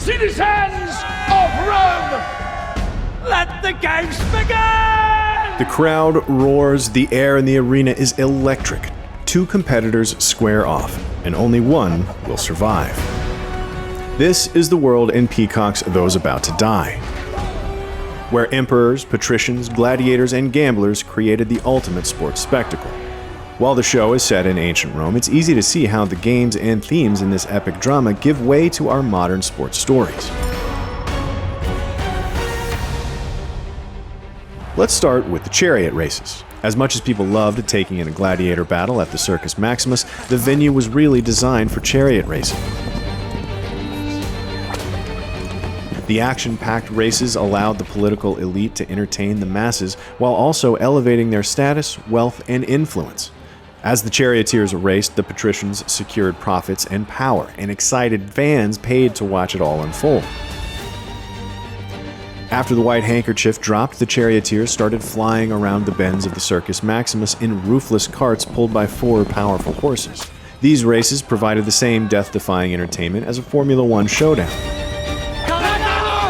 citizens of Rome, let the games begin! The crowd roars, the air in the arena is electric. Two competitors square off, and only one will survive. This is the world in Peacock's Those About to Die, where emperors, patricians, gladiators, and gamblers created the ultimate sports spectacle. While the show is set in ancient Rome, it's easy to see how the games and themes in this epic drama give way to our modern sports stories. Let's start with the Chariot Races. As much as people loved taking in a gladiator battle at the Circus Maximus, the venue was really designed for chariot racing. The action-packed races allowed the political elite to entertain the masses while also elevating their status, wealth, and influence. As the charioteers raced, the patricians secured profits and power, and excited fans paid to watch it all unfold. After the white handkerchief dropped, the charioteers started flying around the bends of the Circus Maximus in roofless carts pulled by 4 powerful horses. These races provided the same death-defying entertainment as a Formula One showdown.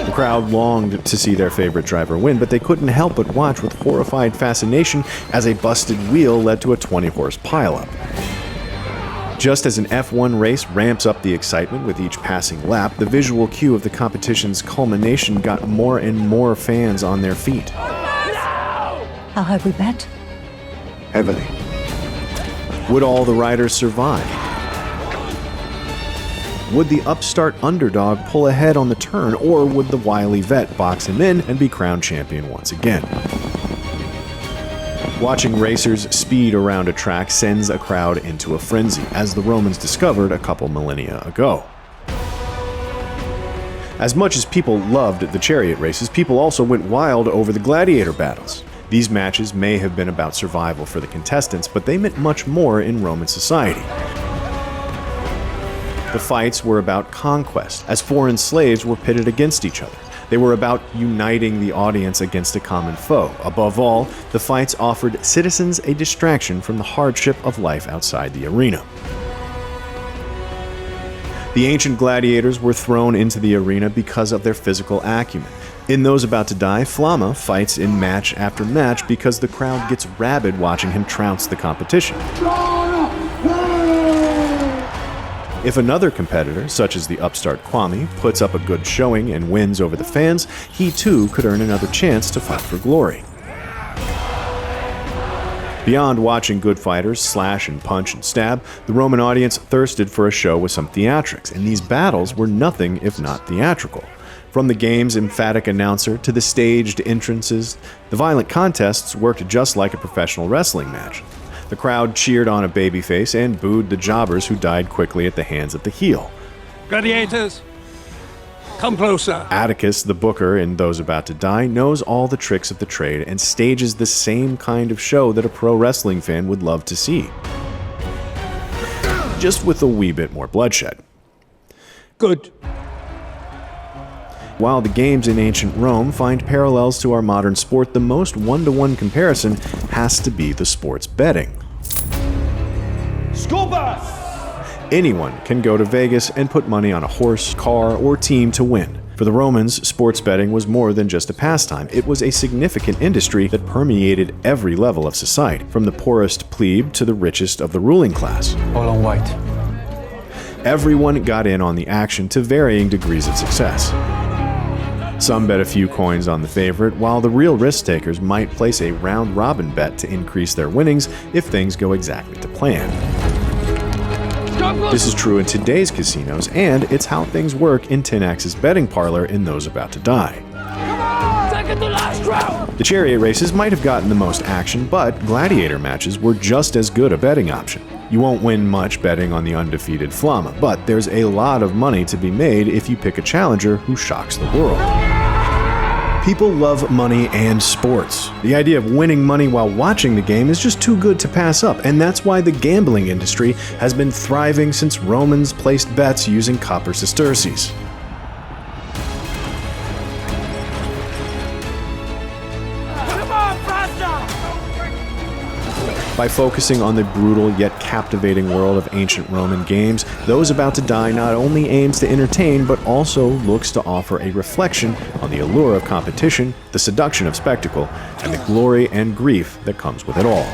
The crowd longed to see their favorite driver win, but they couldn't help but watch with horrified fascination as a busted wheel led to a 20-horse pileup. Just as an F1 race ramps up the excitement with each passing lap, the visual cue of the competition's culmination got more and more fans on their feet. How high we bet? Heavily. Would all the riders survive? Would the upstart underdog pull ahead on the turn, or would the wily vet box him in and be crowned champion once again? Watching racers speed around a track sends a crowd into a frenzy, as the Romans discovered a couple millennia ago. As much as people loved the chariot races, people also went wild over the gladiator battles. These matches may have been about survival for the contestants, but they meant much more in Roman society. The fights were about conquest, as foreign slaves were pitted against each other. They were about uniting the audience against a common foe. Above all, the fights offered citizens a distraction from the hardship of life outside the arena. The ancient gladiators were thrown into the arena because of their physical acumen. In Those About to Die, Flamma fights in match after match because the crowd gets rabid watching him trounce the competition. If another competitor, such as the upstart Kwame, puts up a good showing and wins over the fans, he too could earn another chance to fight for glory. Beyond watching good fighters slash and punch and stab, the Roman audience thirsted for a show with some theatrics, and these battles were nothing if not theatrical. From the game's emphatic announcer to the staged entrances, the violent contests worked just like a professional wrestling match. The crowd cheered on a babyface and booed the jobbers who died quickly at the hands of the heel. Gladiators, come closer. Atticus, the booker in Those About to Die, knows all the tricks of the trade and stages the same kind of show that a pro wrestling fan would love to see. Just with a wee bit more bloodshed. Good. While the games in ancient Rome find parallels to our modern sport, the most one-to-one comparison has to be the sports betting. Anyone can go to Vegas and put money on a horse, car, or team to win. For the Romans, sports betting was more than just a pastime. It was a significant industry that permeated every level of society, from the poorest plebe to the richest of the ruling class. All on white. Everyone got in on the action to varying degrees of success. Some bet a few coins on the favorite, while the real risk-takers might place a round-robin bet to increase their winnings if things go exactly to plan. This is true in today's casinos, and it's how things work in 10X's betting parlor in Those About to Die. The chariot races might have gotten the most action, but gladiator matches were just as good a betting option. You won't win much betting on the undefeated Flamma, but there's a lot of money to be made if you pick a challenger who shocks the world. People love money and sports. The idea of winning money while watching the game is just too good to pass up, and that's why the gambling industry has been thriving since Romans placed bets using copper sesterces. By focusing on the brutal yet captivating world of ancient Roman games, Those About to Die not only aims to entertain, but also looks to offer a reflection on the allure of competition, the seduction of spectacle, and the glory and grief that comes with it all.